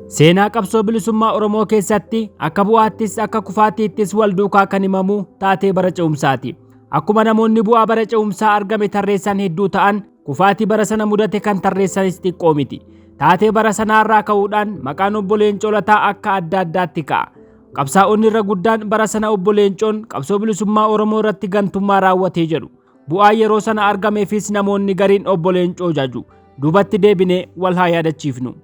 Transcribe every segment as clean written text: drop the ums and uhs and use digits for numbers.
Seenaa qabsoo bilisummaa Oromoo keessatti akka bu'aattis akka kufaatiittis wal duukaa kan himamu taatee bara ce'umsaati. Akkuma namoonni bu'aa bara ce'umsaa argame tarreessan hedduu ta'an, kufaatii bara sana mudate kan tarreessanis xiqqoo miti. Taatee bara sanaarraa ka'uudhaan maqaan obbo Leencoo Lataa akka adda addaatti ka'a. Qabsaa'onni irra guddaan bara sana obbo Leencoon qabsoo bilisummaa Oromoo irratti gantummaa raawwatee jedhu. Bu'aa yeroo sana argameefis namoonni gariin obbo Leencoo jaju. Duubatti deebinee wal haa yaadachiifnu.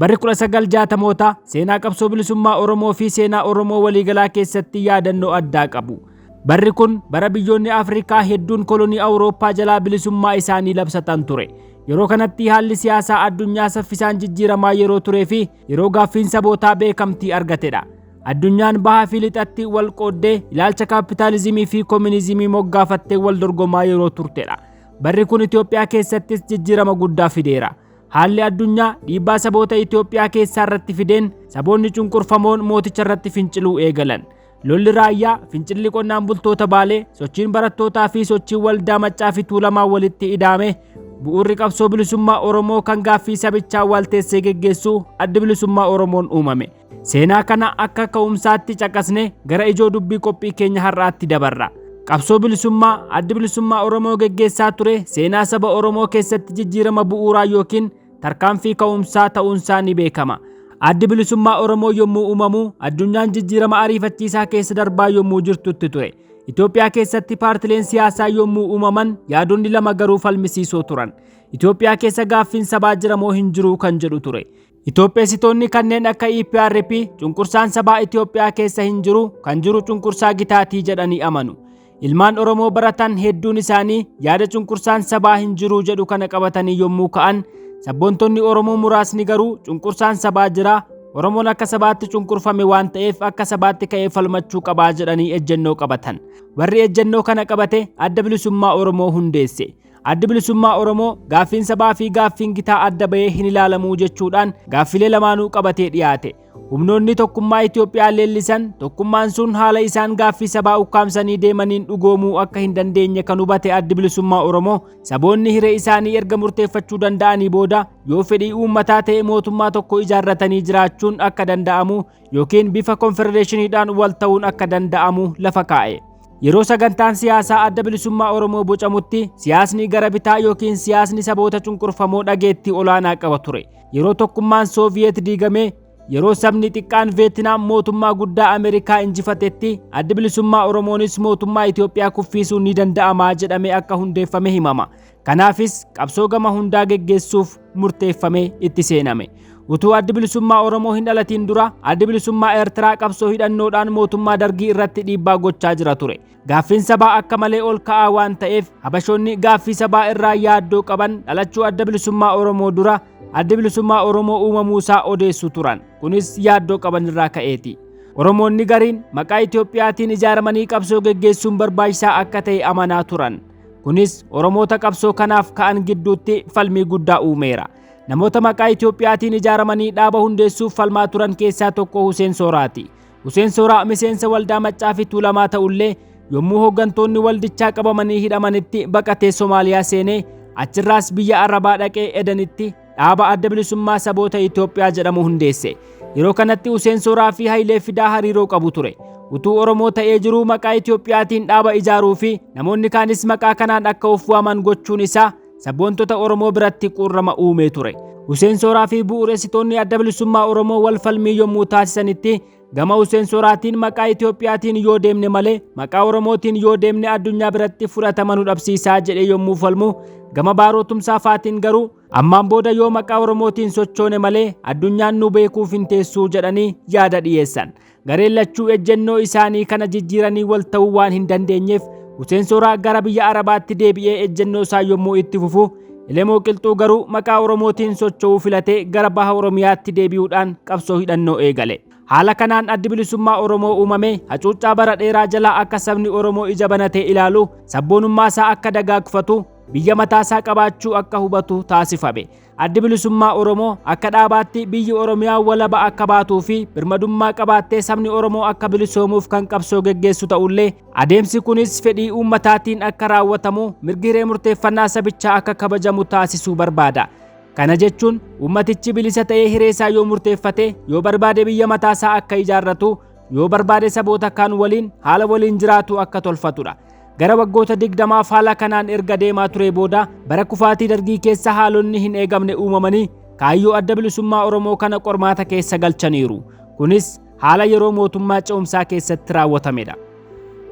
Barri 1960moota seenaa qabsoo bilisummaa Oromoo fi seenaa Oromoo waliigalaa keessatti yaadannoo addaa qabu. Barri kun bara biyyoonni Afrikaa hedduun kolonii Awurooppaa jalaa bilisummaa isaanii labsatan ture. Yeroo kanatti haalli siyaasaa addunyaa saffisaan jijjiiramaa yeroo turee fi yeroo gaaffiin sabootaa beekamtii argatedha. Addunyaan bahaa fi lixatti wal qooddee ilaalcha kaapitaalizimii fi koominizimii moggaafattee wal dorgomaa yeroo turtedha. Barri kun Itoophiyaa keessattis jijjiirama guddaa fideera. Haalli addunyaa dhiibbaa saboota Itoophiyaa keessaa irratti fideen saboonni cunqurfamoon mooticha irratti finciluu eegalan. Lolli raayyaa, fincilli qonnaan bultoota Baalee, sochiin barattootaa fi sochiin waldaa Maccaa fi Tuulamaa walitti ida'ame bu'uurri qabsoo bilisummaa Oromoo kan gaaffii sabichaa walteessee geggeessuu addi bilisummaa Oromoon uumame. Seenaa kana akka ka'umsaatti caqasne gara ijoo dubbii qophii keenya har'aatti dabarra. Qabsoo bilisummaa addi bilisummaa Oromoo geggeessaa ture seenaa saba Oromoo keessatti jijjiirama bu'uuraa yookiin tarkaanfii ka'umsaa ta'uunsaa ni beekama. Addi bilisummaa Oromoo yommuu uumamu addunyaan jijjiirama ariifachiisaa keessa darbaa yommuu jirtutti ture. Itoophiyaa keessatti paartileen siyaasaa yommuu uumaman yaadonni lama garuu falmisiisoo turan. Itoophiyaa keessa gaaffiin sabaa jira moo hin jiru kan jedhu ture. Itoopheessitoonni kanneen akka EPRP cunqursaan sabaa Itoophiyaa keessa hin jiru, kan jiru cunqursaa gitaatii jedhanii amanu. Ilmaan Oromoo baratan hedduun isaanii yaada cunqursaan sabaa hin jiru jedhu kana qabatanii yommuu ka'an, sabboontonni Oromoo muraasni garuu cunqursaan sabaa jira, Oromoon akka sabaatti cunqurfame waan ta'eef akka sabaatti ka'ee falmachuu qabaa jedhanii ejjennoo qabatan. Warri ejjennoo kana qabate adda bilisummaa Oromoo hundeesse. Addi bilisummaa Oromoo gaaffiin sabaa fi gaaffiin gitaa adda bahee hin ilaalamuu jechuudhaan gaaffilee lamaanuu qabatee dhiyaate. Humnoonni tokkummaa Itoophiyaa leellisan tokkummaan sun haala isaan gaaffii sabaa ukkaamsanii deemaniin dhugoomuu akka hin dandeenye kan hubate addi bilisummaa Oromoo saboonni hiree isaanii erga murteeffachuu danda'anii booda yoo fedhii uummataa ta'e mootummaa tokko ijaarratanii jiraachuun akka danda'amu yookiin bifa konfedereeshiniidhaan wal ta'uun akka danda'amu lafa kaa'e. Yeroo sagantaan siyaasaa adda bilisummaa Oromoo bocamutti siyaasni gara bitaa yookiin siyaasni saboota cunqurfamoo dhageettii olaanaa qaba ture. Yeroo tokkummaan Sooviyeet diigame, yeroo sabni xiqqaan Veetinaam mootummaa guddaa Ameerikaa injifatetti addi bilisummaa Oromoonis mootummaa Itoophiyaa kuffisuun ni danda'ama jedhamee akka hundeeffame himama. Kanaafis qabsoo gama hundaa geggeessuuf murteeffame itti seename. Utuu addi bilisummaa Oromoo hin dhalatiin dura addi bilisummaa Eertiraa qabsoo hidhannoodhaan mootummaa Dargii irratti dhiibbaa gochaa jira ture. Gaaffiin sabaa akka malee ol ka'aa waan ta'eef Habashoonni gaaffii sabaa irraa yaaddoo qaban dhalachuu adda bilisummaa Oromoo dura addi bilisummaa Oromoo uumamuusaa odeessu turan. Kunis yaaddoo qaban irraa ka'eeti. Oromoonni gariin maqaa Itoophiyaatiin ijaaramanii qabsoo geggeessuun barbaachisaa akka ta'e amanaa turan. Kunis Oromoota qabsoo kanaaf ka'an gidduutti falmii guddaa uumeera. Namoota maqaa Itoophiyaatiin ijaaramanii dhaaba hundeessuuf falmaa turan keessaa tokko Huseen Sooraati. Huseen Sooraa miseensa waldaa Maccaa fi Tuulamaa ta'ullee yommuu hooggantoonni waldichaa qabamanii hidhamanitti baqatee Somaaliyaa seenee achirraas biyya Arabaa dhaqee Edenitti dhaaba adda bilisummaa saboota Itoophiyaa jedhamu hundeesse. Yeroo kanatti Huseen Sooraa fi Hayilee Fidaa hariiroo qabu ture. Utuu Oromoo ta'ee jiruu maqaa Itoophiyaatiin dhaaba ijaaruu fi namoonni kaanis maqaa kanaan akka of waaman gochuun isaa sabboontota Oromoo biratti qurrama uumee ture. Huseen Sooraa fi bu'uureessitoonni adda bilisummaa Oromoo wal falmii yommuu taasisanitti gama Huseen Sooraatiin maqaa Itoophiyaatiin yoo deemne malee maqaa Oromootiin yoo deemne addunyaa biratti fudhatama nu dhabsiisaa jedhee yommuu falmu, gama Baarootumsaa Faatiin garuu ammaan booda yoo maqaa Oromootiin sochoone malee addunyaan nu beekuuf hin teessuu jedhanii yaada dhiyeessan. Gareen lachuu ejjennoo isaanii kana jijjiiranii wal ta'uu waan hin dandeenyeef Huseen Sooraa gara biyya Arabaatti deebi'ee ejjennoo isaa yommuu itti fufu, Elemoo Qilxuu garuu maqaa Oromootiin socho'uu filatee gara baha Oromiyaatti deebi'uudhaan qabsoo hidhannoo eegale. Haala kanaan addi bilisummaa Oromoo uumame hacuuccaa bara dheeraa jalaa akka sabni Oromoo ija banatee ilaalu, sabboonummaa isaa akka dagaagfatu, biyya mataasaa qabaachuu akka hubatu taasifame. addi bilisummaa Oromoo akka dhaabaatti biyyi Oromiyaa walaba akka baatuu fi birmadummaa qabaattee sabni Oromoo akka bilisoomuuf kan qabsoo geggeessu ta'ullee adeemsi kunis fedhii uummataatiin akka raawwatamu mirgi hiree murteeffannaa sabichaa akka kabajamu taasisuu barbaada. Kana jechuun uummatichi bilisa ta'ee hiree isaa yoo murteeffate yoo barbaade biyya mataasaa akka ijaarratu yoo barbaade saboota kaan waliin haala waliin jiraatu akka tolfatudha. Gara waggoota 20 haala kanaan erga deemaa ture booda bara kufaatii dargii keessa haalonni hin eegamne uumamanii kaayyoo adda bilisummaa Oromoo kana qormaata keessa galchaniiru. Kunis haala yeroo mootummaa ce'umsaa keessatti raawwatamedha.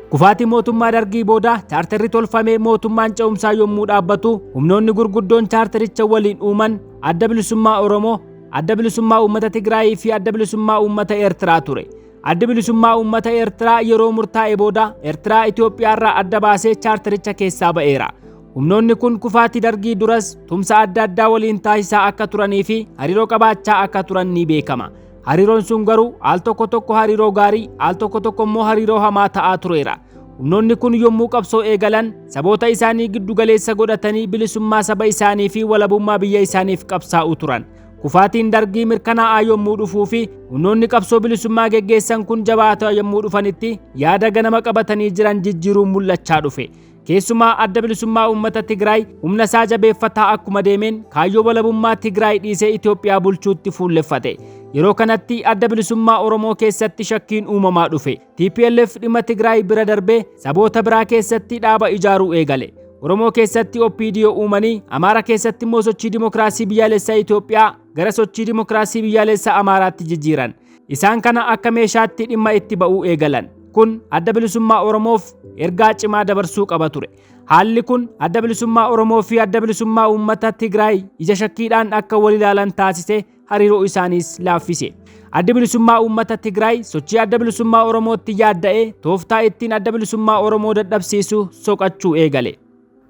Kufaatii mootummaa dargii booda chaarterri tolfamee mootummaan ce'umsaa yommuu dhaabbatu humnoonni gurguddoon chaartericha waliin uuman adda bilisummaa Oromoo, adda bilisummaa uummata Tigraayii fi adda bilisummaa uummata Eertiraa ture. Addi bilisummaa uummata Eertiraa yeroo murtaa'e booda Eertiraa Itoophiyaarraa adda baasee chaartericha keessaa ba'eera. Humnoonni kun kufaatii dargii duras tumsa adda addaa waliin taasisaa akka turanii fi hariiroo qabaachaa akka turan ni beekama. Hariiroon sun garuu al tokko hariiroo gaarii, al tokko immoo hariiroo hamaa ta'aa tureera. Humnoonni kun yommuu qabsoo eegalan saboota isaanii giddu galeessa godhatanii bilisummaa saba isaanii fi walabummaa biyya isaaniif qabsaa'uu turan. Kufaatiin dargii mirkanaa'aa yommuu dhufuu fi humnoonni qabsoo bilisummaa geggeessan kun jabaataa yommuu dhufanitti yaada ganama qabatanii jiran jijjiiruun mul'achaa dhufe. Keessumaa adda bilisummaa uummata Tigraay humna isaa jabeeffataa akkuma deemeen kaayyoo walabummaa Tigraay dhiisee Itoophiyaa bulchuutti fuulleffate. Yeroo kanatti adda bilisummaa Oromoo keessatti shakkiin uumamaa dhufe. TPLF dhimma Tigraay bira darbee saboota biraa keessatti dhaaba ijaaruu eegale. Oromoo keessatti OPDO uumanii Amaara keessatti immoo sochii dimokiraasii biyyaalessaa Itoophiyaa gara sochii dimokiraasii biyyaalessaa Amaaraatti jijjiiran. Isaan kana akka meeshaatti dhimma itti ba'uu eegalan. Kun adda bilisummaa Oromoof ergaa cimaa dabarsuu qaba ture. Haalli kun adda bilisummaa Oromoo fi adda bilisummaa uummata Tigraay ija shakkiidhaan akka wal ilaalan taasise hariiroo isaaniis laaffise. Adda bilisummaa uummata Tigraay sochii adda bilisummaa Oromootti yaadda'ee tooftaa ittiin adda bilisummaa Oromoo dadhabsiisu soqachuu eegale.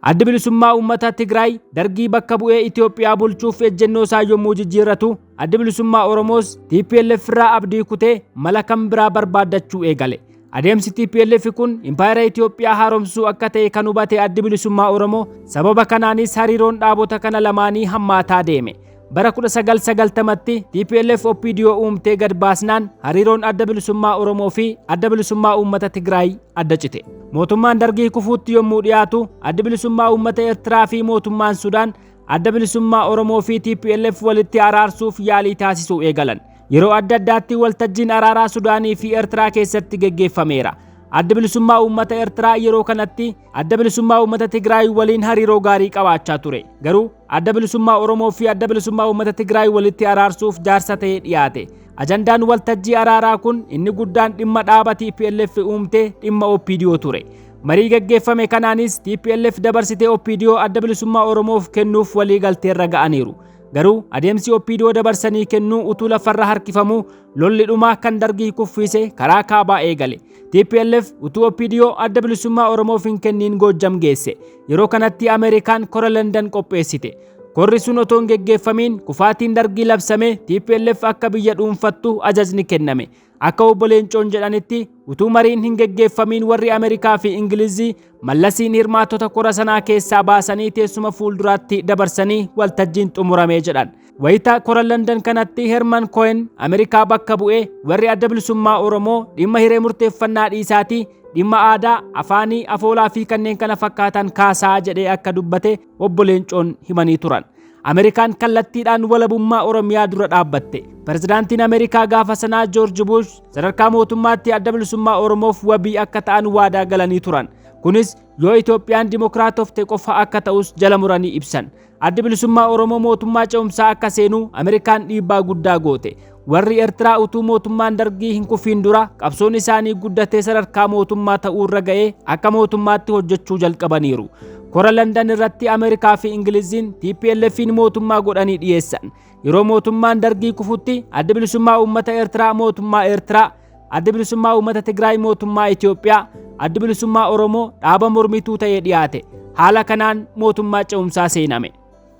Adda bilisummaa uummata Tigraay dargii bakka bu'ee Itoophiyaa bulchuuf ejjennoo isaa yommuu jijjiirratu adda bilisummaa Oromoos TPLF irraa abdii kutee mala kan biraa barbaaddachuu eegale. Adeemsi TPLF kun impaayera Itoophiyaa haaromsuu akka ta'e kan hubate adda bilisummaa Oromoo sababa kanaanis hariiroon dhaabota kana lamaanii hammaataa deeme. Bara 1990tti TPLF OPDO uumtee gad baasnaan hariiroon adda bilisummaa Oromoo fi adda bilisummaa uummata Tigraay adda cite. Mootummaan dargii kufuutti yommuu dhiyaatu adda bilisummaa uummata Eertiraa fi mootummaan Sudaan adda bilisummaa Oromoo fi TPLF walitti araarsuuf yaalii taasisuu eegalan. Yeroo adda addaatti waltajjiin araaraa Sudaanii fi Eertiraa keessatti geggeeffameera. Adda bilisummaa uummata Eertiraa yeroo kanatti adda bilisummaa uummata Tigraay waliin hariiroo gaarii qabaachaa ture. Garuu adda bilisummaa Oromoo fi adda bilisummaa uummata Tigraay walitti araarsuuf jaarsa ta'ee dhiyaate. Ajandaan waltajjii araaraa kun inni guddaan dhimma dhaaba TPLF uumtee dhimma OPDO ture. Marii geggeeffame kanaanis TPLF dabarsitee OPDO adda bilisummaa Oromoof kennuuf walii galteerra ga'aniiru. Garuu adeemsi OPDO dabarsanii kennuu utuu lafarra harkifamu lolli dhumaa kan dargii kuffise karaa kaabaa eegale. TPLF utuu OPDO adda bilisummaa Oromoof hin kenniin Goojjam geesse. Yeroo kanatti Ameerikaan kora London qopheessite. Korri sun otoo hin geggeeffamiin kufaatiin dargii labsame TPLF akka biyya dhuunfattu ajajni kenname. Akka obbo Leencoon jedhanitti utuu mariin hin geggeeffamiin warri Ameerikaa fi Ingilizii Mallasiin hirmaattota kora sanaa keessaa baasanii teessuma fuulduraatti dabarsanii waltajjiin xumuramee jedhan. Wayita kora London kanatti Herman Cohen Ameerikaa bakka bu'ee warri adda bilisummaa Oromoo dhimma hiree murteeffannaa dhiisaatii dhimma aadaa, afaanii, afoolaa fi kanneen kana fakkaatan kaasaa jedhee akka dubbate obbo Leencoon himanii turan. Ameerikaan kallattiidhaan walabummaa Oromiyaa dura dhaabbatte. Pirezidaantiin Ameerikaa gaafa sanaa George Bush sadarkaa mootummaatti adda bilisummaa Oromoof wabii akka ta'an waadaa galanii turan. Kunis yoo Itoophiyaan dimokiraatofte qofa akka ta'us jala muranii ibsan. Adda bilisummaa Oromoo mootummaa ce'umsaa akka seenu Ameerikaan dhiibbaa guddaa goote. Warri Eertiraa utuu mootummaan dargii hin kufiin dura qabsoon isaanii guddatee sadarkaa mootummaa ta'uu irra ga'ee akka mootummaatti hojjechuu jalqabaniiru. Kora London irratti Ameerikaa fi Ingiliziin TPLFin mootummaa godhanii dhiyeessan. Yeroo mootummaan dargii kufutti adda bilisummaa uummata Eertiraa mootummaa Eertiraa, adda bilisummaa uummata Tigraay mootummaa Itoophiyaa, adda bilisummaa Oromoo dhaaba mormituu ta'ee dhiyaate. Haala kanaan mootummaa ce'umsaa seename.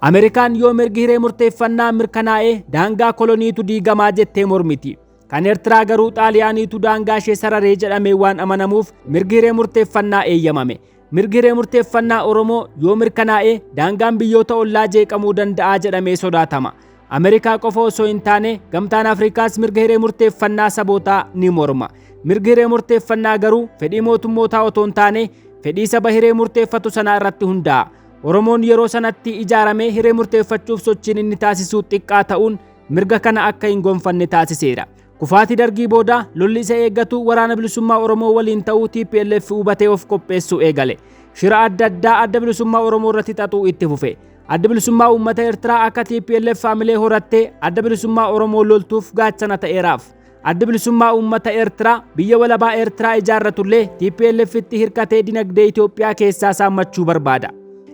Ameerikaan yoo mirgi hiree murteeffannaa mirkanaa'ee daangaa koloniitu diigamaa jettee mormiti. Kan Eertiraa garuu Xaaliyaaniitu daangaa ishee sararee jedhamee waan amanamuuf mirgi hiree murteeffannaa eeyyamame. mirgi hiree murteeffannaa Oromoo yoo mirkanaa'e daangaan biyyoota ollaa jeeqamuu danda'a jedhamee sodaatama. Ameerikaa qofa osoo hin taane gamtaan Afrikaas mirga hiree murteeffannaa sabootaa ni morma. Mirgi hiree murteeffannaa garuu fedhii mootummootaa otoo hin taane fedhii saba hiree murteeffatu sanaa irratti hundaa'a. Oromoon yeroo sanatti ijaaramee hiree murteeffachuuf sochiin inni taasisu xiqqaa ta'uun mirga kana akka hin gonfanne taasiseera. Kufaatii dargii booda lolli isa eeggatu waraana bilisummaa Oromoo waliin ta'uu TPLF hubatee of qopheessuu eegale. Shira adda addaa adda bilisummaa Oromoo irratti xaxuu itti fufe. Adda bilisummaa uummata Eertiraa akka TPLF faamilee horattee adda bilisummaa Oromoo loltuuf gaachana ta'eeraaf. Adda bilisummaa uummata Eertiraa biyya walabaa Eertiraa ijaarratullee TPLF itti hirkatee dinagdee Itoophiyaa keessaa saammachuu barbaada.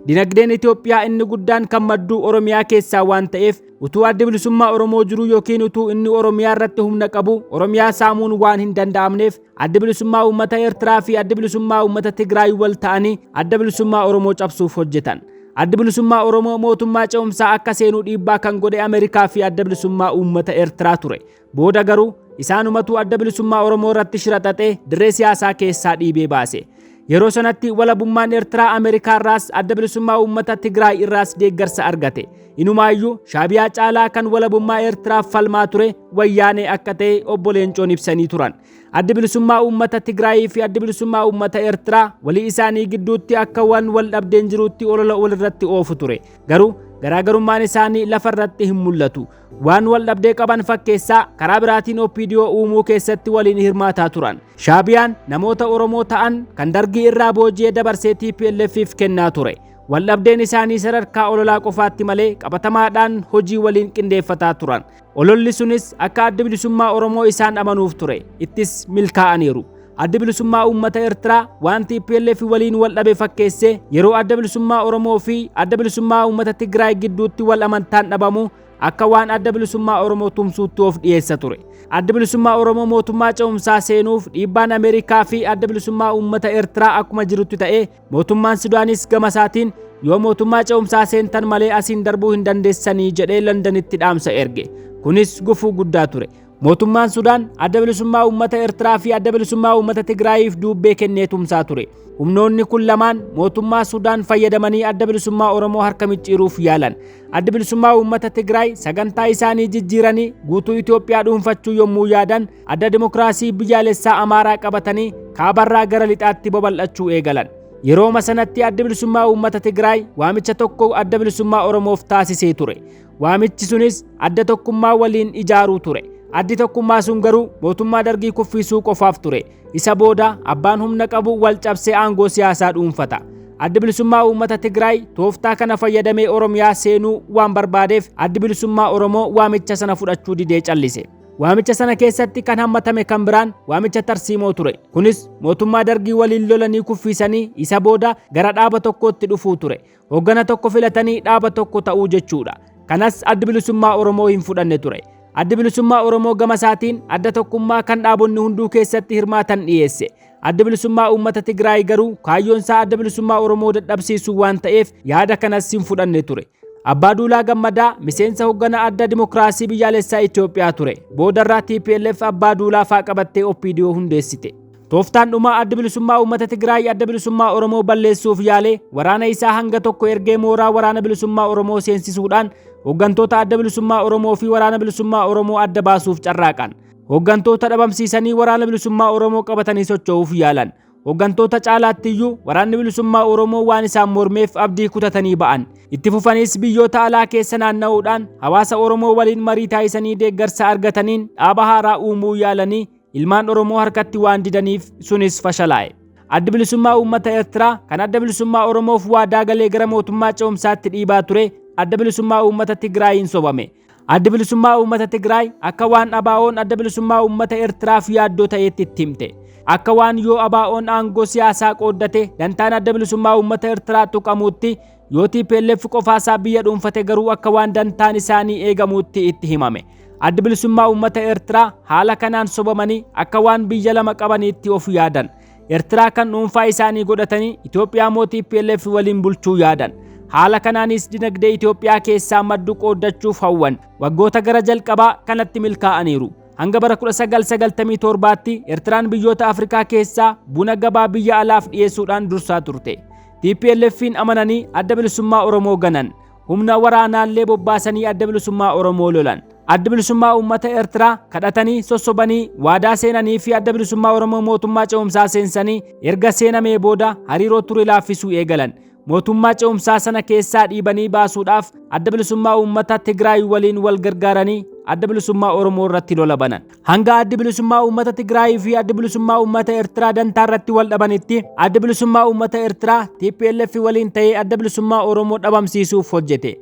Dinagdeen Itoophiyaa inni guddaan kan maddu Oromiyaa keessaa waan ta'eef utuu adda bilisummaa Oromoo jiru yookiin utuu inni Oromiyaa irratti humna qabu Oromiyaa saamuun waan hin danda'amneef adda bilisummaa uummata Eertiraa fi adda bilisummaa uummata Tigraay wal ta'anii adda bilisummaa Oromoo cabsuuf hojjetan. Adda bilisummaa Oromoo mootummaa ce'umsaa akka seenuu dhiibbaa kan godhe Ameerikaa fi adda bilisummaa uummata Eertiraa ture. Booda garuu isaanumatu adda bilisummaa Oromoo irratti shira xaxee dirree siyaasaa keessaa dhiibee baase. Yeroo sanatti walabummaan Eertiraa Ameerikaa irraas adda bilisummaa uummata Tigraay irraas deeggarsa argate. Inumaayyuu Shaabiyaa caalaa kan walabummaa Eertiraaf falmaa ture wayyaanee akka ta'e obbo Leencoon ibsanii turan. Adda bilisummaa uummata Tigraay fi adda bilisummaa uummata Eertiraa walii isaanii gidduutti akka waan wal dhabdeen jiruutti olola walirratti oofu ture. Garuu garaagarummaan isaanii lafarratti hin mul'atu. Waan wal dhabdee qaban fakkeessaa karaa biraatiin OPDO uumuu keessatti waliin hirmaataa turan. Shaabiyaan namoota Oromoo ta'an kan dargii irraa booji'ee dabarsee TPLFif kennaa ture. Wal dhabdeen isaanii sadarkaa ololaa qofaatti malee qabatamaadhaan hojii waliin qindeeffataa turan. Ololli sunis akka adda bilisummaa Oromoo isaan amanuuf ture. Ittis milkaa'aniiru. Adda bilisummaa uummata Eertiraa waan TPLF waliin wal dhabe fakkeessee yeroo adda bilisummaa Oromoo fi adda bilisummaa uummata Tigraay gidduutti wal amantaan dhabamu akka waan adda bilisummaa Oromoo tumsuutti of dhiyeessa ture. Adda bilisummaa Oromoo mootummaa ce'umsaa seenuuf dhiibbaan Ameerikaa fi adda bilisummaa uummata Eertiraa akkuma jirutti ta'ee mootummaan Sudaanis gama isaatiin yoo mootummaa ce'umsaa seentan malee asiin darbuu hin dandeessanii jedhee Londanitti dhaamsa erge. Kunis gufuu guddaa ture. Mootummaan Sudaan adda bilisummaa uummata Eertiraa fi adda bilisummaa uummata Tigraayiif duubbee kennee tumsaa ture. Humnoonni kun lamaan mootummaa Sudaan fayyadamanii adda bilisummaa Oromoo harka micciiruuf yaalan. Adda bilisummaa uummata Tigraay sagantaa isaanii jijjiiranii guutuu Itoophiyaa dhuunfachuu yommuu yaadan adda dimokiraasii biyyaalessaa Amaaraa qabatanii kaabarraa gara lixaatti babal'achuu eegalan. Yeroo sanatti adda bilisummaa uummata Tigraay waamicha tokko adda bilisummaa Oromoof taasisee ture. Waamichi sunis adda tokkummaa waliin ijaaruu ture. Addi tokkummaa sun garuu mootummaa dargii kuffisuu qofaaf ture. Isa booda abbaan humna qabu wal cabsee aangoo siyaasaa dhuunfata. Addi bilisummaa uummata Tigraay tooftaa kana fayyadamee Oromiyaa seenuu waan barbaadeef addi bilisummaa Oromoo waamicha sana fudhachuu didee callise. Waamicha sana keessatti kan hammatame kan biraan waamicha Tarsiimoo ture. Kunis mootummaa dargii waliin lolanii kuffisanii isa booda gara dhaaba tokkootti dhufuu ture. Hoggana tokko filatanii dhaaba tokko ta'uu jechuudha. Kanas addi bilisummaa Oromoo hin fudhanne ture. Addi bilisummaa Oromoo gama isaatiin adda tokkummaa kan dhaabonni hunduu keessatti hirmaatan dhiyeesse. Adda bilisummaa uummata Tigraay garuu kaayyoon isaa adda bilisummaa Oromoo dadhabsiisuu waan ta'eef yaada kanas hin fudhanne ture. Abbaa Duulaa Gammadaa miseensa hoggana adda dimokiraasii biyyaalessaa Itoophiyaa ture. Boodarraa TPLF Abbaa Duulaa faa qabattee OPDO hundeessite. Tooftaan dhumaa adda bilisummaa uummata Tigraay adda bilisummaa Oromoo balleessuuf yaale waraana isaa hanga tokko ergee mooraa waraana bilisummaa Oromoo seensisuudhaan hooggantoota adda bilisummaa Oromoo fi waraana bilisummaa Oromoo adda baasuuf carraaqan. Hooggantoota dhabamsiisanii waraana bilisummaa Oromoo qabatanii socho'uuf yaalan. Hooggantoota caalaattiyyuu waraanni bilisummaa Oromoo waan isaan mormeef abdii kutatanii ba'an. Itti fufanis biyyoota alaa keessa naanna'uudhaan hawaasa Oromoo waliin marii taasisanii deeggarsa argataniin dhaaba haaraa uumuu yaalanii ilmaan Oromoo harkatti waan didaniif sunis fashalaa'e. Adda bilisummaa uummata Eertiraa kan adda bilisummaa Oromoof waadaa galee gara mootummaa ce'umsaatti dhiibaa ture adda bilisummaa uummata Tigraayiin sobame. Adda bilisummaa uummata Tigraay akka waan ABO'n adda bilisummaa uummata Eertiraaf yaaddoo ta'etti itti himte. Akka waan yoo ABO'n aangoo siyaasaa qooddate dantaan adda bilisummaa uummata Eertiraa tuqamuutti yoo TPLF qofaasaa biyya dhuunfate garuu akka waan dantaan isaanii eegamuutti itti himame. Adda bilisummaa uummata Eertiraa haala kanaan sobamanii akka waan biyya lama qabaniitti of yaadan. Eertiraa kan dhuunfaa isaanii godhatanii Itoophiyaa mootii TPLF waliin bulchuu yaadan. Haala kanaanis dinagdee Itoophiyaa keessaa maddu qooddachuuf hawwan. Waggoota gara jalqabaa kanatti milkaa'aniiru. hanga bara 1997tti Eertiraan biyyoota Afrikaa keessaa buna gabaa biyya alaaf dhiyeessuudhaan dursaa turte. TPLF'n amananii adda bilisummaa Oromoo ganan. Humna waraanaallee bobbaasanii adda bilisummaa Oromoo lolan. Adda bilisummaa uummata Eertiraa kadhatanii sossobanii waadaa seenanii fi adda bilisummaa Oromoo mootummaa ce'umsaa seensanii erga seenamee booda hariiroo ture laaffisuu eegalan. Mootummaa ce'umsaa sana keessaa dhiibanii baasuudhaaf adda bilisummaa uummata Tigraay waliin wal gargaaranii adda bilisummaa Oromoo irratti lola banan. Hanga adda bilisummaa uummata Tigraay fi adda bilisummaa uummata Eertiraa dantaa irratti wal dhabanitti adda bilisummaa uummata Eertiraa TPLF waliin ta'ee adda bilisummaa Oromoo dhabamsiisuuf hojjete.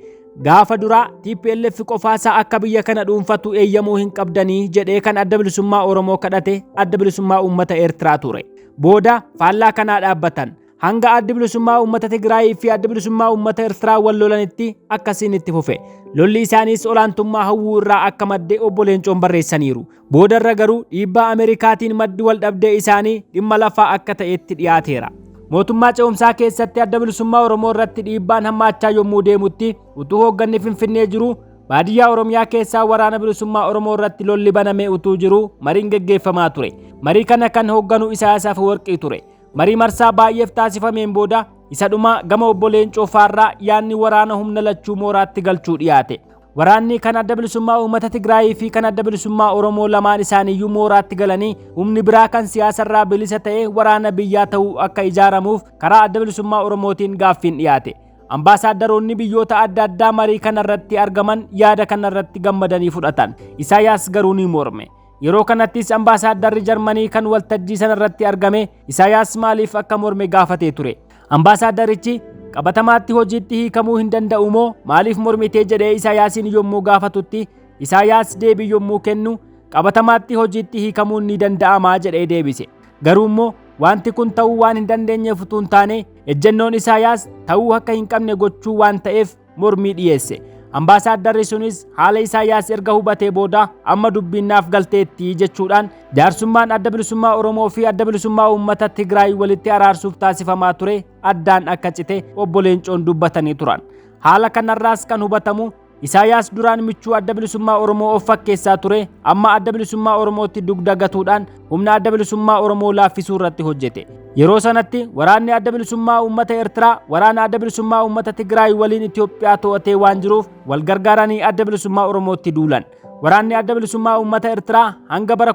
Gaafa duraa TPLF qofaasaa akka biyya kana dhuunfatu eeyyamuu hin qabdanii jedhee kan adda bilisummaa Oromoo kadhate adda bilisummaa uummata Eertiraa ture. Booda faallaa kanaa dhaabbatan. Hanga adda bilisummaa uummata Tigraay fi adda bilisummaa uummata Eertiraa wal lolanitti akkasiin itti fufe. Lolli isaaniis olaantummaa hawwuu irraa akka madde obbo Leencoon barreessaniiru. Boodarra garuu dhiibbaa Ameerikaatiin maddi wal dhabdee isaanii dhimma lafaa akka ta'etti dhiyaateera. Mootummaa ce'umsaa keessatti adda bilisummaa Oromoo irratti dhiibbaan hammaachaa yommuu deemutti utuu hoogganni Finfinnee jiru baadiyyaa Oromiyaa keessaa waraana bilisummaa Oromoo irratti lolli banamee utuu jiru mariin geggeeffamaa ture. Marii kana kan hoogganu Isaayyaas Afeworqii ture. Marii marsaa baay'eef taasifameen booda isa dhuma gama obbo Leencoo Faarraa yaanni waraana humna lachuu mooraatti galchuu dhiyaate. Waraanni kan adda bilisummaa uummata Tigraay fi kan adda bilisummaa Oromoo lamaan isaaniiyyuu mooraatti galanii humni biraa kan siyaasarraa bilisa ta'e waraana biyyaa ta'uu akka ijaaramuuf karaa adda bilisummaa Oromootiin gaaffiin dhiyaate. Ambaasaaddaroonni biyyoota adda addaa marii kanarratti argaman yaada kanarratti gammadanii fudhatan. Isaayyaas garuu ni morme. Yeroo kanattis ambaasaaddarri Jarmanii kan waltajjii sanarratti argame Isaayyaas maaliif akka morme gaafatee ture. Ambaasaaddarichi qabatamaatti hojiitti hiikamuu hin danda'u moo maaliif mormitee jedhee Isaayyaasiin yommuu gaafatutti Isaayyaas deebii yommuu kennu qabatamaatti hojiitti hiikamuun ni danda'amaa jedhee deebise. Garuu immoo wanti kun ta'uu waan hin dandeenyeef utuu hin taane ejjennoon Isaayyaas ta'uu akka hin qabne gochuu waan ta'eef mormii dhiyeesse. Ambaasaaddarri sunis haala Isaayyaas erga hubatee booda amma dubbinnaaf galteetti jechuudhaan jaarsummaan adda bilisummaa Oromoo fi adda bilisummaa uummata Tigraay walitti araarsuuf taasifamaa ture addaan akka cite obbo Leencoon dubbatanii turan. Haala kanarraas kan hubatamu Isaayyaas duraan michuu adda bilisummaa Oromoo of fakkeessaa ture amma adda bilisummaa Oromootti dugda gatuudhaan humna adda bilisummaa Oromoo laaffisuu irratti hojjete. Yeroo sanatti waraanni adda bilisummaa uummata Eertiraa waraana adda bilisummaa uummata Tigraay waliin Itoophiyaa to'atee waan jiruuf wal gargaaranii adda bilisummaa Oromootti duulan. Waraanni adda bilisummaa uummata Eertiraa hanga bara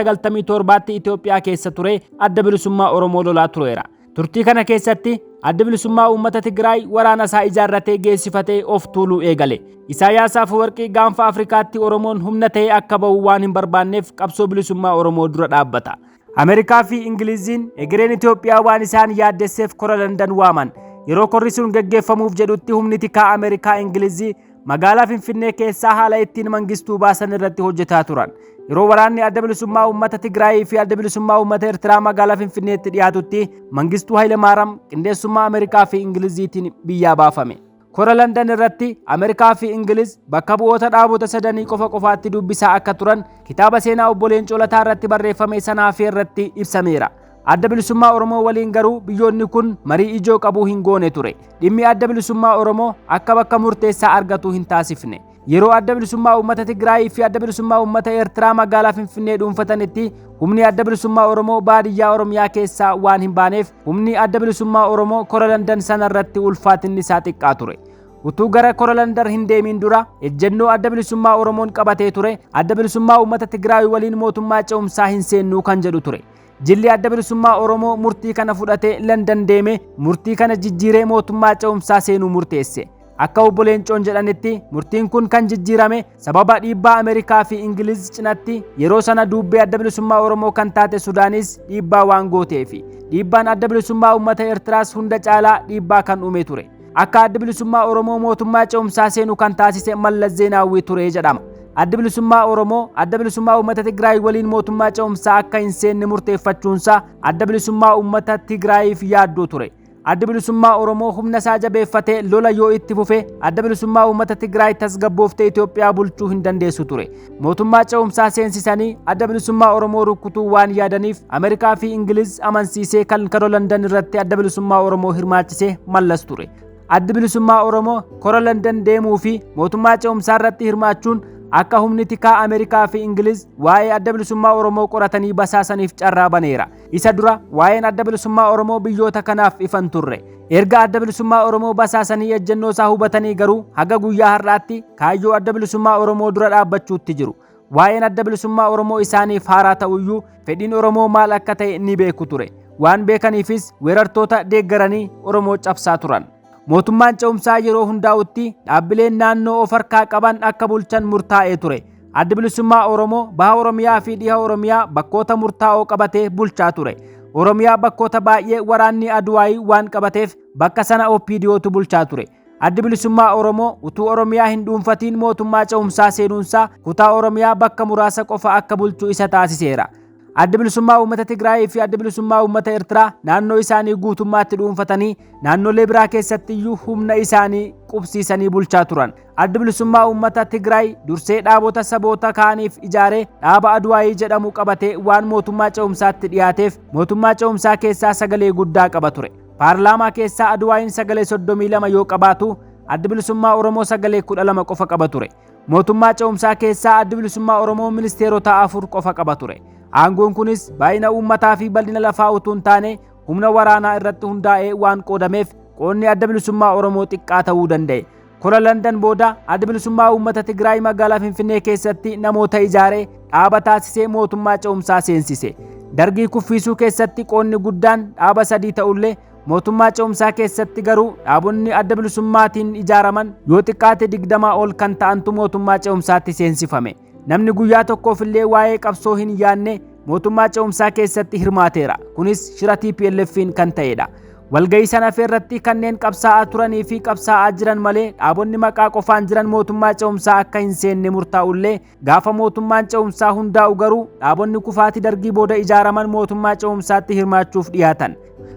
1997tti Itoophiyaa keessa ture adda bilisummaa Oromoo lolaa tureera. Turtii kana keessatti adda bilisummaa uummata Tigraay waraana isaa ijaarratee geessifatee of tuuluu eegale. Isaayyaas Afeworqii gaanfa Afrikaatti Oromoon humna ta'ee akka ba'u waan hin barbaanneef qabsoo bilisummaa Oromoo dura dhaabbata. Ameerikaa fi Ingiliziin egereen Itoophiyaa waan isaan yaaddesseef kora Landan waaman. Yeroo korri sun gaggeeffamuuf jedhutti humni tikaa Ameerikaa Ingilizii magaalaa Finfinnee keessaa haala ittiin mangistuu baasan irratti hojjetaa turan. Yeroo waraanni adda bilisummaa uummata Tigraay fi adda bilisummaa uummata Eertiraa magaalaa Finfinneetti dhiyaatutti Mangistuu Hayilemaariyaam qindeessummaa Ameerikaa fi Ingiliziitiin biyyaa baafame. Kora Landan irratti Ameerikaa fi Ingiliz bakka bu'oota dhaabota sadanii qofaatti dubbisaa akka turan kitaaba seenaa obbo Leencoo Lataa irratti barreeffame sanaaf irratti ibsameera. Adda bilisummaa Oromoo waliin garuu biyyoonni kun marii ijoo qabuu hin goone ture. Dhimmi adda bilisummaa Oromoo akka bakka murteessaa argatu hin taasifne. Yeroo adda bilisummaa uummata Tigraay fi adda bilisummaa uummata Eertiraa magaalaa Finfinnee dhuunfatanitti humni adda bilisummaa Oromoo baadiyyaa Oromiyaa keessaa waan hin baaneef humni adda bilisummaa Oromoo kora Landan sanarratti ulfaatinni isaa xiqqaa ture. Utuu gara kora Landan hin deemin dura ejjennoo adda bilisummaa Oromoon qabatee ture adda bilisummaa uummata Tigraay waliin mootummaa ce'umsaa hin seennuu kan jedhu ture. Jilli adda bilisummaa Oromoo murtii kana fudhatee Landan deeme murtii kana jijjiiree mootummaa ce'umsaa seenuu murteesse. Akka obbo Leencoon jedhanitti murtiin kun kan jijjiirame sababa dhiibbaa Ameerikaa fi Ingiliz cinatti yeroo sana duubbee adda bilisummaa Oromoo kan taate Sudaanis dhiibbaa waan gooteefi dhiibbaan adda bilisummaa uummata Eertiraas hunda caalaa dhiibbaa kan uume ture. Akka adda bilisummaa Oromoo mootummaa ce'umsaa seenuu kan taasise Mallas Zeenaawwii ture jedhama. Adda bilisummaa Oromoo adda bilisummaa uummata Tigraay waliin mootummaa ce'umsaa akka hin seenne murteeffachuunsaa adda bilisummaa uummata Tigraayiif yaaddoo ture. Adda bilisummaa Oromoo humna isaa jabeeffatee lola yoo itti fufe adda bilisummaa uummata Tigraay tasgabbooftee Itoophiyaa bulchuu hin dandeessu ture. Mootummaa ce'umsaa seensisanii adda bilisummaa Oromoo rukutuu waan yaadaniif Ameerikaa fi Ingiliz amansiisee kan kora Landan irratti adda bilisummaa Oromoo hirmaachisee Mallas ture. Adda bilisummaa Oromoo kora Landan deemuu fi mootummaa ce'umsaa irratti hirmaachuun akka humni tikaa Ameerikaa fi Ingiliz waa'ee adda bilisummaa Oromoo qoratanii basaasaniif carraa baneera. Isa dura waa'een adda bilisummaa Oromoo biyyoota kanaaf ifan turre. Erga adda bilisummaa Oromoo basaasanii ejjennoo isaa hubatanii garuu haga guyyaa har'aatti kaayyoo adda bilisummaa Oromoo dura dhaabbachuutti jiru. Waa'een adda bilisummaa Oromoo isaaniif haaraa ta'uyyuu fedhiin Oromoo maal akka ta'e ni beeku ture. Waan beekaniifis weerartoota deeggaranii Oromoo cabsaa turan. Mootummaan ce'umsaa yeroo hundaa'utti dhaabbileen naannoo of harkaa qaban akka bulchan murtaa'ee ture. Adda bilisummaa Oromoo baha Oromiyaa fi dhiha Oromiyaa bakkoota murtaa'oo qabatee bulchaa ture. Oromiyaa bakkoota baay'ee waraanni Aduwaayii waan qabateef bakka sana OPDOtu bulchaa ture. Adda bilisummaa Oromoo utuu Oromiyaa hin dhuunfatiin mootummaa ce'umsaa seenuunsaa kutaa Oromiyaa bakka muraasa qofa akka bulchu isa taasiseera. Adda bilisummaa uummata Tigraay fi adda bilisummaa uummata Eertiraa naannoo isaanii guutummaatti dhuunfatanii naannolee biraa keessatti iyyuu humna isaanii qubsiisanii bulchaa turan. Adda bilisummaa uummata Tigraay dursee dhaabota saboota kaaniif ijaaree dhaaba Aduwaayii jedhamu qabatee waan mootummaa ce'umsaatti dhiyaateef mootummaa ce'umsaa keessaa sagalee guddaa qaba ture. Paarlaamaa keessaa Aduwaayiin sagalee 32 yoo qabaatu adda bilisummaa Oromoo sagalee 12 qofa qaba ture. Mootummaa ce'umsaa keessaa adda bilisummaa Oromoo ministeerota 4 qofa qaba ture. Aangoon kunis baay'ina uummataa fi bal'ina lafaa utuu hin taane humna waraanaa irratti hundaa'ee waan qoodameef qoonni adda bilisummaa Oromoo xiqqaa ta'uu danda'e. Kola Landan booda adda bilisummaa uummata Tigraay magaalaa Finfinnee keessatti namoota ijaaree dhaaba taasisee mootummaa ce'umsaa seensise. Dargii kuffiisuu keessatti qoonni guddaan dhaaba 3 ta'ullee mootummaa ce'umsaa keessatti garuu dhaabonni adda bilisummaatiin ijaaraman yoo xiqqaate 20 ol kan ta'antu mootummaa ce'umsaatti seensifame. Namni guyyaa tokkoof illee waa'ee qabsoo hin yaanne mootummaa ce'umsaa keessatti hirmaateera. Kunis shira TPLF'n kan ta'edha. Walgahii sana irratti kanneen qabsaa'aa turanii fi qabsaa'aa jiran malee dhaabonni maqaa qofaan jiran mootummaa ce'umsaa akka hin seenne murtaa'ullee gaafa mootummaan ce'umsaa hundaa'u garuu dhaabonni kufaatii dargii booda ijaaraman mootummaa ce'umsaatti hirmaachuuf dhiyaatan.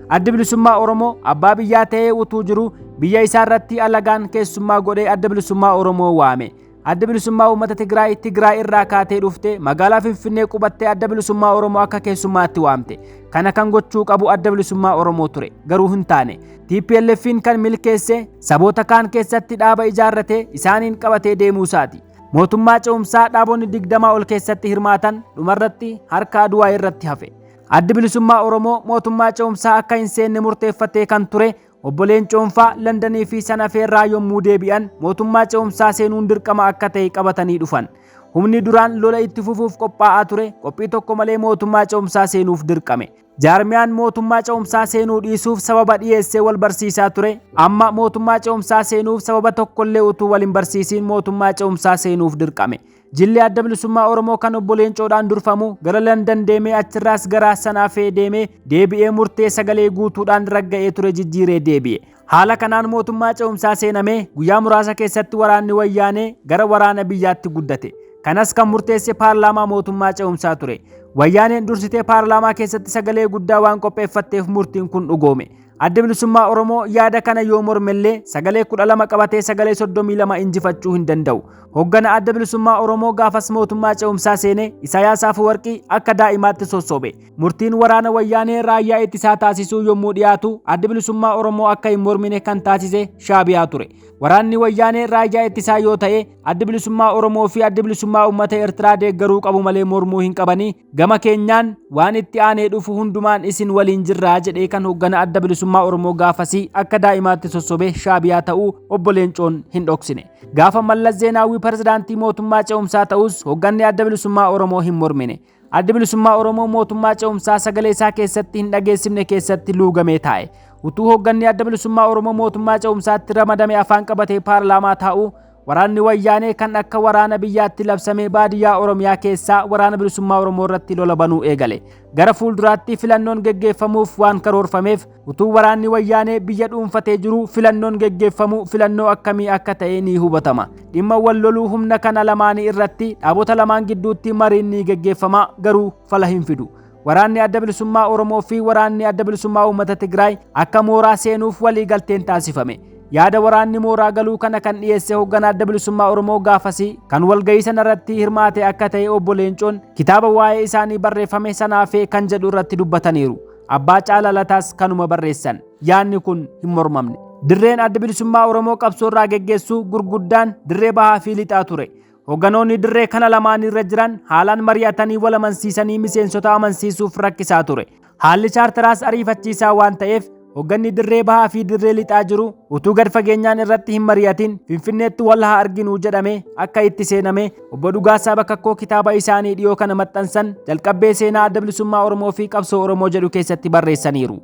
Adda bilisummaa Oromoo abbaa biyyaa ta'ee utuu jiru biyya isaa irratti alagaan keessummaa godhee adda bilisummaa Oromoo waame. Adda bilisummaa uummata Tigraay irraa kaatee dhufte magaalaa Finfinnee qubattee adda bilisummaa Oromoo akka keessummaatti waamte. Kana kan gochuu qabu adda bilisummaa Oromoo ture. Garuu hin taane. TPLF'n kan milkeesse saboota kaan keessatti dhaaba ijaarratee isaaniin qabatee deemuu isaati. Mootummaa ce'umsaa dhaabonni 20 ol keessatti hirmaatan dhumarratti harka Aduwaayii irratti hafe. Adda bilisummaa Oromoo mootummaa ce'umsaa akka hin seenne murteeffatee kan ture. Obboleen Coonfaa Londanii fi Sanafeerraa yommuu deebi'an mootummaa ce'umsaa seenuun dirqama akka ta'e qabatanii dhufan. Humni duraan lola itti fufuuf qophaa'aa ture qophii tokko malee mootummaa ce'umsaa seenuuf dirqame. Jaarmiyaan mootummaa ce'umsaa seenuu dhiisuuf sababa dhiyeessee wal barsiisaa ture. Amma mootummaa ce'umsaa seenuuf sababa tokkollee utuu wal hin barsiisiin mootummaa ce'umsaa seenuuf dirqame. Jilli adda bilisummaa Oromoo kan obboleen Coodhaan durfamu gara London deemee achirraas gara Sanaafee deemee deebi'ee murtee sagalee guutuudhaan ragga'ee ture jijjiiree deebi'e. Haala kanaan mootummaa ce'umsaa seenamee guyyaa muraasa keessatti waraanni wayyaanee gara waraana biyyaatti guddate. Kanas kan murteesse paarlaamaa mootummaa ce'umsaa ture. Wayyaaneen dursitee paarlaamaa keessatti sagalee guddaa waan qopheeffatteef murtiin kun dhugoome. Adda bilisummaa Oromoo yaada kana yoo mormellee sagalee 12 qabatee sagalee 32 injifachuu hin danda'u. Hoggana adda bilisummaa Oromoo gaafas mootummaa ce'umsaa seenee Isaayaas Afwerqii akka daa'imaatti sossobe. Murtiin waraana wayyaanee raayyaa ittisaa taasisuu yommuu dhiyaatu adda bilisummaa Oromoo akka hin mormine kan taasise Shaabiyaa ture. Waraanni wayyaanee raayyaa ittisaa yoo ta'e adda bilisummaa Oromoo fi adda bilisummaa uummata Eertiraa deeggaruu qabu malee mormuu hin qabanii gama keenyaan waan itti aanee dhufu hundumaan isin waliin jirraa jedhee kan hoggana adda bilisummaa Oromoo gaafasii akka daa'imaatti sossobe Shaabiyaa ta'uu obboleen Coon hin dhoksine. Gaafa Mallas Zeenaawwii pirezidaantii mootummaa ce'umsaa ta'us hogganni adda bilisummaa Oromoo hin mormine. Adda bilisummaa Oromoo mootummaa ce'umsaa sagalee isaa keessatti hin dhageessifne keessatti luugamee taa'e. Utuu hogganni adda bilisummaa Oromoo mootummaa ce'umsaatti ramadame afaan qabatee paarlaamaa taa'u waraanni wayyaanee kan akka waraana biyyaatti labsame baadiyyaa Oromiyaa keessaa waraana bilisummaa Oromoo irratti lola banuu eegale. Gara fuulduraatti filannoon geggeeffamuuf waan karoorfameef utuu waraanni wayyaanee biyya dhuunfatee jiru filannoon geggeeffamu filannoo akkamii akka ta'e ni hubatama. Dhimma wal loluu humna kana lamaanii irratti dhaabota lamaan gidduutti mariin ni geggeeffama garuu fala hin fidu. Waraanni adda bilisummaa Oromoo fi waraanni adda bilisummaa uummata Tigraay akka mooraa seenuuf walii galteen taasifame. Yaada waraanni mooraa galuu kana kan dhiyeesse hoggana adda bilisummaa Oromoo gaafasii kan walgahii sana irratti hirmaate akka ta'e obboleen Coon kitaaba waa'ee isaanii barreeffame Sanaafee kan jedhu irratti dubbataniiru. Abbaa Caalalaataas kanuma barreessan. Yaadni kun hin mormamne. Dirreen adda bilisummaa Oromoo qabsoo irraa geggeessuu gurguddaan dirree bahaa fi lixaa ture. Hogganoonni dirree kana lamaan irra jiran haalaan mari'atanii wal amansiisanii miseensota amansiisuuf rakkisaa ture. Haalli chaartaraas ariifachiisaa waan ta'eef hogganni dirree bahaa fi dirree lixaa jiru utuu gad fageenyaan irratti hin mari'atin Finfinneetti wal haa arginu jedhamee akka itti seename obbo Dhugaasaa Bakakkoo kitaaba isaanii dhiyoo kana maxxansan jalqabbee seenaa adda bilisummaa Oromoo fi qabsoo Oromoo jedhu keessatti barreessaniiru.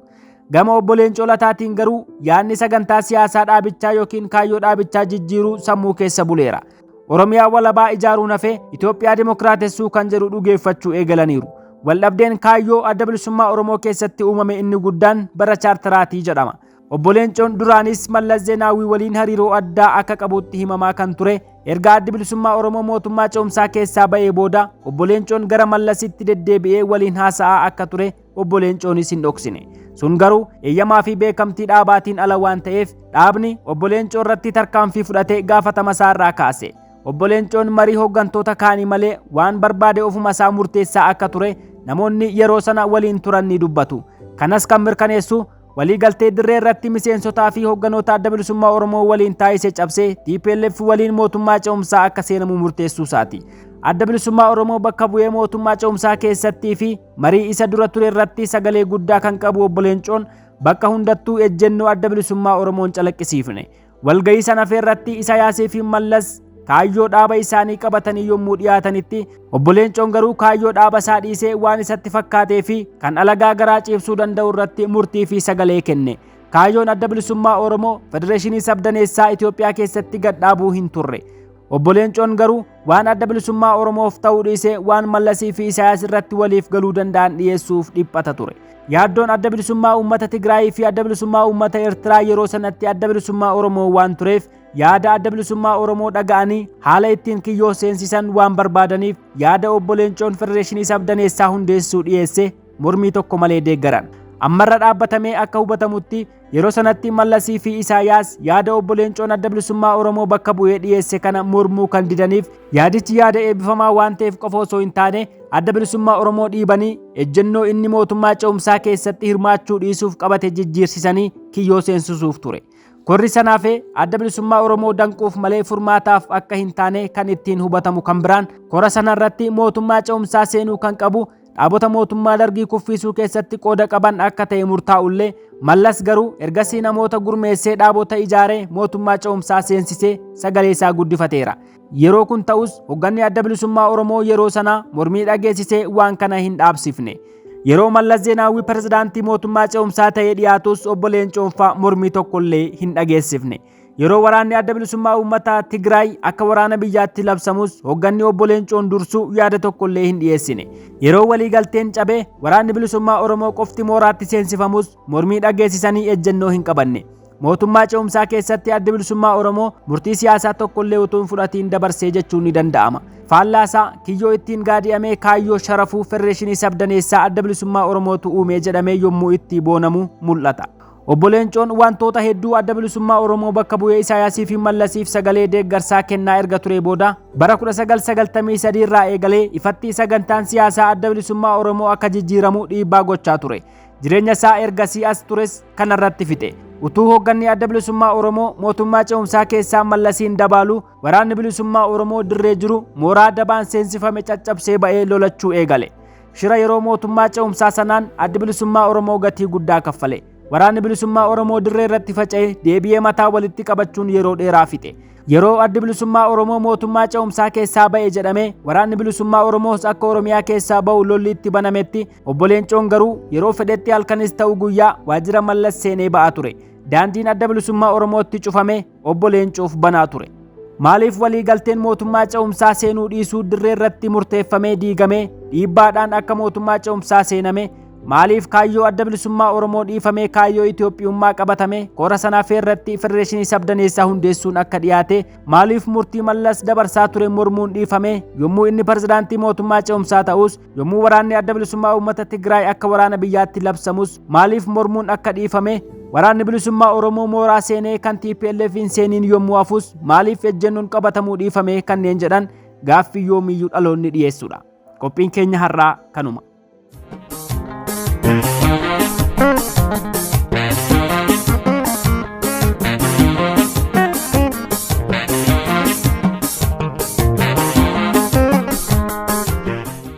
Gama obbo Leencoo Lataatiin garuu yaadni sagantaa siyaasaa dhaabichaa yookiin kaayyoo dhaabichaa jijjiiruu sammuu keessa buleera. Oromiyaa walabaa ijaaruun hafee Itoophiyaa dimokiraatessuu kan jedhu dhugeeffachuu eegalaniiru. Waldhabdeen kaayyoo adda bilisummaa Oromoo keessatti uumame inni guddaan bara chaartaraatii jedhama. Obbo Leencoon duraanis Mallas Zeenaawii waliin hariiroo addaa akka qabutti himamaa kan ture. Erga adda bilisummaa Oromoo mootummaa ce'umsaa keessaa ba'ee booda obbo Leencoon gara Mallasitti deddeebi'ee waliin haasa'aa akka ture obbo Leencoonis hin dhoksine. Sun garuu eeyyamaa fi beekamtii dhaabaatiin ala waan ta'eef dhaabni obbo Leencoo irratti tarkaanfii fudhatee gaafatama isaarraa kaase. Obbo Leencoon marii hooggantoota kaanii malee waan barbaade ofuma isaa murteessaa akka ture namoonni yeroo sana waliin turan ni dubbatu. Kanas kan mirkaneessu waliigaltee dirree irratti miseensotaa fi hoogganoota adda bilisummaa Oromoo waliin taasise cabsee TPLF waliin mootummaa ce'umsaa akka seenamu murteessuu isaati. Adda bilisummaa Oromoo bakka bu'ee mootummaa ce'umsaa keessattii fi marii isa dura ture irratti sagalee guddaa kan qabu obbo Leencoon bakka hundattuu ejjennoo adda bilisummaa Oromoon calaqqisiifne. Walgahii sana irratti Isaayyaasii fi Mallas kaayyoo dhaaba isaanii qabatanii yommuu dhiyaatanitti obbo Leencoon garuu kaayyoo dhaaba isaa dhiisee waan isatti fakkaatee fi kan alagaa garaa ciibsuu danda'u irratti murtii fi sagalee kenne. Kaayyoon adda bilisummaa Oromoo Federeeshinii Sabdaneessaa Itoophiyaa keessatti gad dhaabuu hin turre. Obbo Leencoon garuu waan adda bilisummaa Oromoof ta'uu dhiisee waan Mallasii fi Isaayyaas irratti waliif galuu danda'an dhiyeessuuf dhiphata ture. Yaaddoon adda bilisummaa uummata Tigraay fi adda bilisummaa uummata Eertiraa yeroo sanatti adda bilisummaa Oromoo waan tureef yaada adda bilisummaa Oromoo dhaga'anii haala ittiin kiyyoo seensisan waan barbaadaniif yaada obbo Leencoon Federeeshinii Sabdaneessaa hundeessuu dhiyeesse mormii tokko malee deeggaran. Ammarra dhaabbatamee akka hubatamutti yeroo sanatti Mallasii fi Isaayyaas yaada obbo Leencoon adda bilisummaa Oromoo bakka bu'ee dhiyeesse kana mormuu kan didaniif yaadichi yaada eebbifamaa waan ta'eef qofa osoo hin taane adda bilisummaa Oromoo dhiibanii ejjennoo inni mootummaa ce'umsaa keessatti hirmaachuu dhiisuuf qabate jijjiirsisanii kiyyoo seensisuuf ture. Korri sanaafee adda bilisummaa Oromoo danquuf malee furmaataaf akka hin taane kan ittiin hubatamu kan biraan kora sanarratti mootummaa ce'umsaa seenuu kan qabu dhaabota mootummaa dargii kuffisuu keessatti qooda qaban akka ta'e murtaa'ullee Mallas garuu ergasii namoota gurmeessee dhaabota ijaaree mootummaa ce'umsaa seensisee sagalee isaa guddifateera. Yeroo kun ta'us hoogganni adda bilisummaa Oromoo yeroo sanaa mormii dhageessisee waan kana hin dhaabsifne. Yeroo Mallas Zeenaawii pirezidaantii mootummaa ce'umsaa ta'ee dhiyaatus obbo Leencoon mormii tokkollee hin dhageessifne. Yeroo waraanni adda bilisummaa uummata Tigraay akka waraana biyyaatti labsamus hoogganni obbo Leencoon dursuu yaada tokkollee hin dhiyeessine. Yeroo waliigalteen cabee waraanni bilisummaa Oromoo qofti mooraatti seensifamus mormii dhageessisanii ejjennoo hin qabanne. Mootummaa ce'umsaa keessatti adda bilisummaa Oromoo murtii siyaasaa tokkollee utuu hin fudhatiin dabarsee jechuun ni danda'ama. Faallaasaa kiyyoo ittiin gaadi'amee kaayyoo sharafuu Federeeshinii Sabdaneessaa adda bilisummaa Oromootu uume jedhamee yommuu itti boonamu mul'ata. Obbo Leencoon wantoota hedduu adda bilisummaa Oromoo bakka bu'ee Isaayyaasii fi Mallasiif sagalee deeggarsaa kennaa erga ture booda bara 1993 irraa eegalee ifatti sagantaan siyaasaa adda bilisummaa Oromoo akka jijjiiramu dhiibbaa gochaa ture. Jireenya isaa ergasii as tures kanarratti fixe. Utuu hoogganni adda bilisummaa Oromoo mootummaa ce'umsaa keessaa Mallasiin dabaalu waraanni bilisummaa Oromoo dirree jiru mooraa dabaan seensifame caccabsee ba'ee lolachuu eegale. Shira yeroo mootummaa ce'umsaa sanaan adda bilisummaa Oromoo gatii guddaa kaffale. Waraanni bilisummaa Oromoo dirree irratti faca'ee deebi'ee mataa walitti qabachuun yeroo dheeraa fixe. Yeroo adda bilisummaa Oromoo mootummaa ce'umsaa keessaa ba'e jedhamee waraanni bilisummaa Oromoos akka Oromiyaa keessaa ba'u lolli itti banametti obbo Leencoon garuu yeroo fedhetti halkanis ta'u guyyaa waajjira Mallas seenee ba'aa ture. Daandiin adda bilisummaa Oromootti cufame obbo Leencoof banaa ture. Maaliif waliigalteen mootummaa ce'umsaa seenuu dhiisuu dirree irratti murteeffamee diigamee dhiibbaadhaan akka mootummaa ce'umsaa seename? Maaliif kaayyoo adda bilisummaa Oromoo dhiifamee kaayyoo Itoophiyummaa qabatame kora sanaaf irratti Federeeshinii Sabdaneessaa hundeessuun akka dhiyaate? Maaliif murtii Mallas dabarsaa ture mormuun dhiifame yommuu inni pirezidaantii mootummaa ce'umsaa ta'us yommuu waraanni adda bilisummaa uummata Tigraay akka waraana biyyaatti labsamus maaliif mormuun akka dhiifame? Waraanni bilisummaa Oromoo mooraa seenee kan TPLF'n seeniin yommuu hafus maaliif ejjennoon qabatamuu dhiifame kanneen jedhan gaaffii yoomiyyuu dhaloonni dhiyeessudha. Qophiin keenya har'aa kanuma.